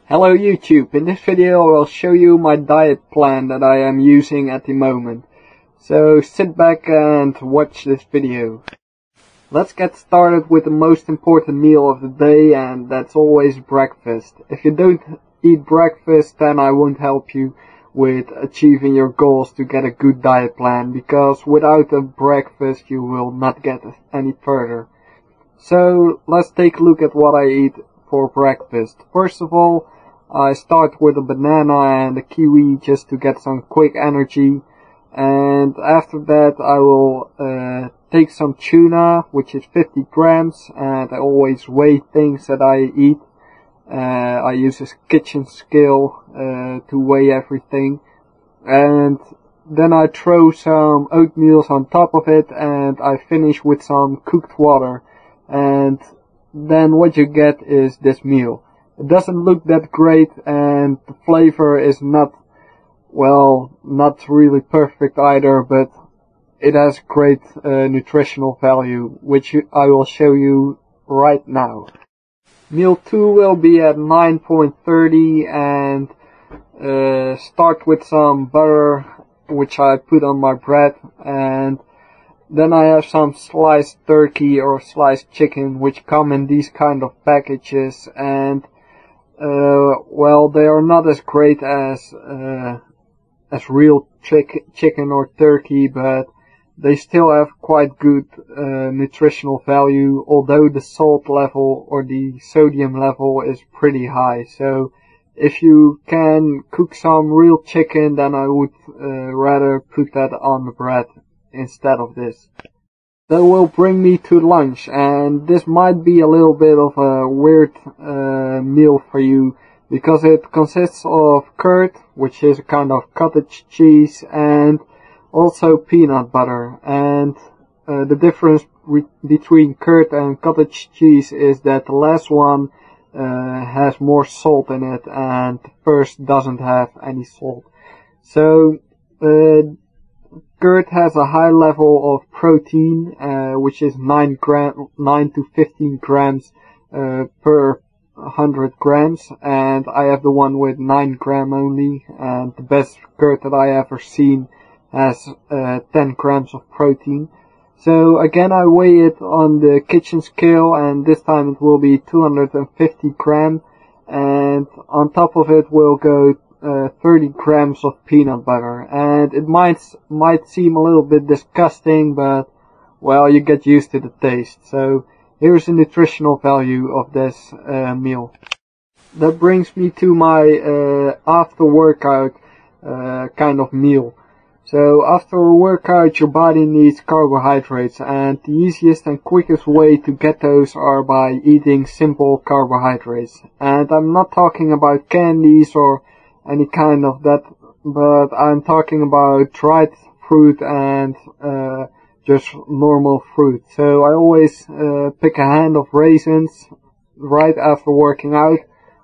Hello YouTube, in this video I will show you my diet plan that I am using at the moment. So sit back and watch this video. Let's get started with the most important meal of the day, and that's always breakfast. If you don't eat breakfast, then I won't help you with achieving your goals to get a good diet plan, because without a breakfast you will not get any further. So let's take a look at what I eat for breakfast. First of all, I start with a banana and a kiwi just to get some quick energy, and after that I will take some tuna, which is 50 grams, and I always weigh things that I eat. I use a kitchen scale to weigh everything, and then I throw some oatmeal on top of it, and I finish with some cooked water, and then what you get is this meal. It doesn't look that great, and the flavor is not really perfect either, but it has great nutritional value, which I will show you right now. Meal 2 will be at 9:30, and start with some butter, which I put on my bread, and then I have some sliced turkey or sliced chicken, which come in these kind of packages, and they are not as great as real chicken or turkey, but they still have quite good nutritional value, although the salt level or the sodium level is pretty high. So if you can cook some real chicken, then I would rather put that on the bread instead of this. That will bring me to lunch, and this might be a little bit of a weird meal for you, because it consists of curd, which is a kind of cottage cheese, and also peanut butter. And the difference between curd and cottage cheese is that the last one has more salt in it, and the first doesn't have any salt. So curd has a high level of protein, which is 9 to 15 grams per 100 grams, and I have the one with 9 grams only, and the best curd that I ever seen has 10 grams of protein. So again, I weigh it on the kitchen scale, and this time it will be 250 grams, and on top of it will go 30 grams of peanut butter, and it might seem a little bit disgusting, but well, you get used to the taste. So here's the nutritional value of this meal. That brings me to my after workout kind of meal. So after a workout, your body needs carbohydrates, and the easiest and quickest way to get those are by eating simple carbohydrates. And I'm not talking about candies or any kind of that, but I'm talking about dried fruit and just normal fruit. So I always pick a hand of raisins right after working out,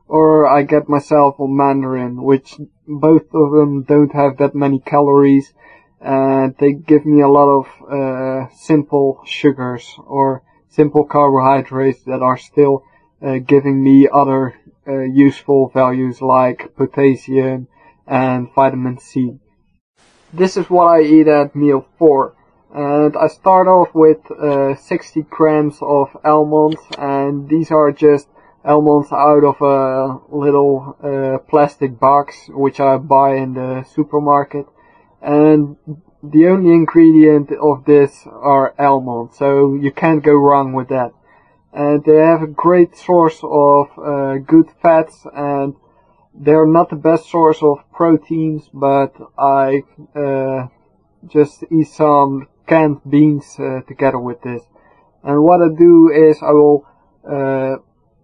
or I get myself a mandarin, which both of them don't have that many calories, and they give me a lot of simple sugars or simple carbohydrates that are still giving me other useful values like potassium and vitamin C. This is what I eat at meal 4, and I start off with 60 grams of almonds, and these are just almonds out of a little plastic box which I buy in the supermarket, and the only ingredient of this are almonds, so you can't go wrong with that. And they have a great source of good fats, and they're not the best source of proteins, but I just eat some canned beans together with this. And what I do is I will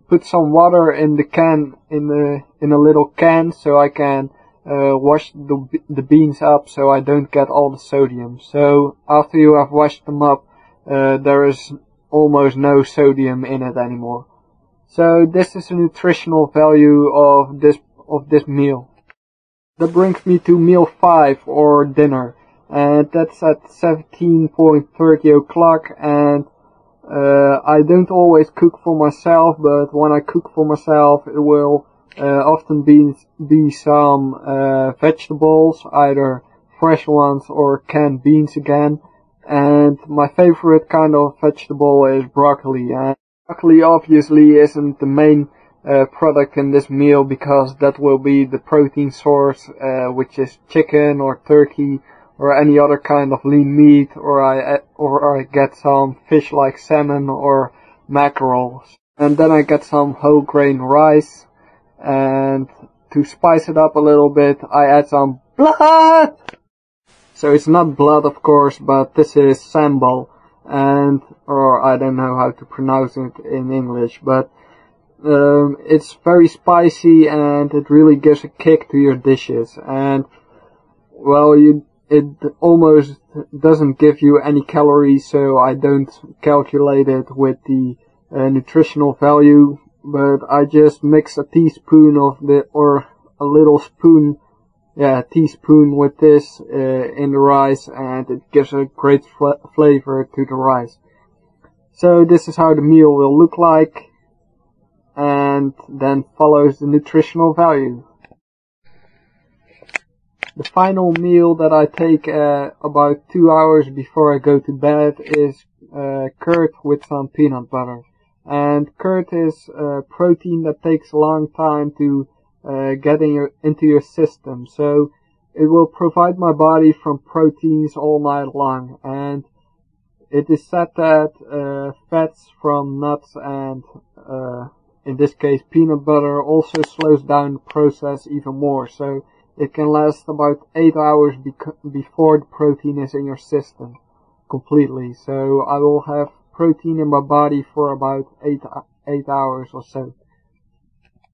put some water in the can, in a little can, so I can wash the beans up so I don't get all the sodium. So after you have washed them up, there is almost no sodium in it anymore. So this is the nutritional value of this meal. That brings me to meal 5, or dinner, and that's at 17:30 o'clock, and I don't always cook for myself, but when I cook for myself it will often be some vegetables, either fresh ones or canned beans again. And my favorite kind of vegetable is broccoli. And broccoli obviously isn't the main product in this meal, because that will be the protein source, which is chicken or turkey or any other kind of lean meat, or I get some fish like salmon or mackerel. And then I get some whole grain rice, and to spice it up a little bit, I add some blood! So it's not blood, of course, but this is sambal, or I don't know how to pronounce it in English, but it's very spicy and it really gives a kick to your dishes. And well, it almost doesn't give you any calories, so I don't calculate it with the nutritional value, but I just mix a teaspoon or a little spoon, teaspoon with this in the rice, and it gives a great flavor to the rice. So this is how the meal will look like, and then follows the nutritional value. The final meal that I take about 2 hours before I go to bed is curd with some peanut butter. And curd is protein that takes a long time to get into your system. So it will provide my body from proteins all night long. And it is said that fats from nuts and in this case peanut butter also slows down the process even more. So it can last about 8 hours before the protein is in your system completely. So I will have protein in my body for about 8 hours or so.